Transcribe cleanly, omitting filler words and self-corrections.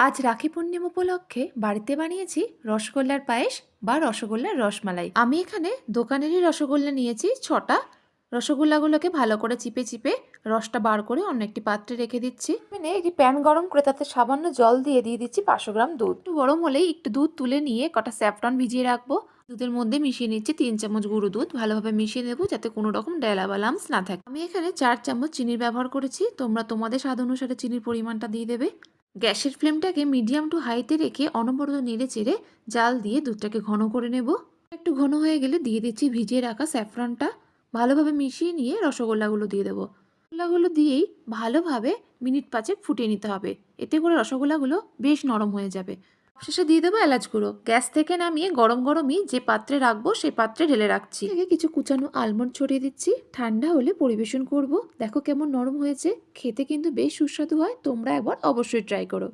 আজ রাখি পূর্ণিমা উপলক্ষে বাড়িতে বানিয়েছি রসগোল্লার পায়েস বা রসগোল্লার রসমালাই। আমি এখানে দোকানেরই রসগোল্লা নিয়েছি 6টা। রসগোল্লাগুলোকে ভালো করে চিপে চিপে রসটা বার করে অন্য একটি পাত্রে রেখে দিচ্ছি। মানে একটি প্যান গরম করে তাতে সামান্য জল দিয়ে দিচ্ছি 500 গ্রাম দুধ। একটু গরম হলেই একটু দুধ তুলে নিয়ে কটা স্যাফরন ভিজিয়ে রাখবো। দুধের মধ্যে মিশিয়ে নিচ্ছি 3 চামচ গুঁড়ো দুধ। ভালোভাবে মিশিয়ে নেবো যাতে কোনো রকম ডেলা বা লামস না থাকে। আমি এখানে 4 চামচ চিনির ব্যবহার করেছি, তোমরা তোমাদের স্বাদ অনুসারে চিনির পরিমাণটা দিয়ে দেবে। গ্যাসের ফ্লেমটাকে মিডিয়াম টু হাইতে রেখে অনবরত নেড়ে চেড়ে জাল দিয়ে দুধটাকে ঘন করে নেব। একটু ঘন হয়ে গেলে দিয়ে দিচ্ছি ভিজিয়ে রাখা স্যাফরনটা। ভালোভাবে মিশিয়ে নিয়ে রসগোল্লাগুলো দিয়ে দেবো। রসগোল্লাগুলো দিয়েই ভালোভাবে মিনিট 5 ফুটিয়ে নিতে হবে। এতে করে রসগোল্লাগুলো বেশ নরম হয়ে যাবে। শেষে দিয়ে দেবো এলাচ গুঁড়ো। গ্যাস থেকে নামিয়ে গরম গরমই যে পাত্রে রাখবো সেই পাত্রে ঢেলে রাখছি। এদিকে কিছু কুচানো আলমন্ড ছড়িয়ে দিচ্ছি। ঠান্ডা হলে পরিবেশন করব। দেখো কেমন নরম হয়েছে, খেতে কিন্তু বেশ সুস্বাদু হয়। তোমরা একবার অবশ্যই ট্রাই করো।